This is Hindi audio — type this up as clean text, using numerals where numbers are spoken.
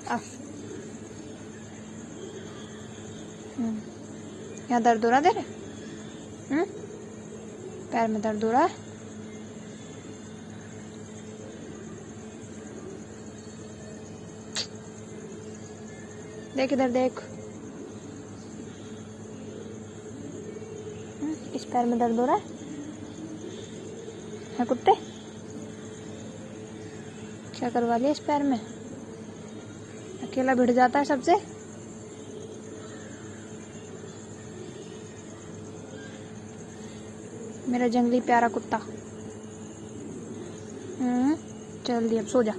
आ। यहाँ दर्द हो रहा तेरे? पैर में दर्द हो रहा है? देख इधर देख। इस पैर में दर्द हो रहा है कुत्ते? क्या करवा लिया इस पैर में? अकेला भिड़ जाता है सबसे। मेरा जंगली प्यारा कुत्ता। जल्दी अब सो जा।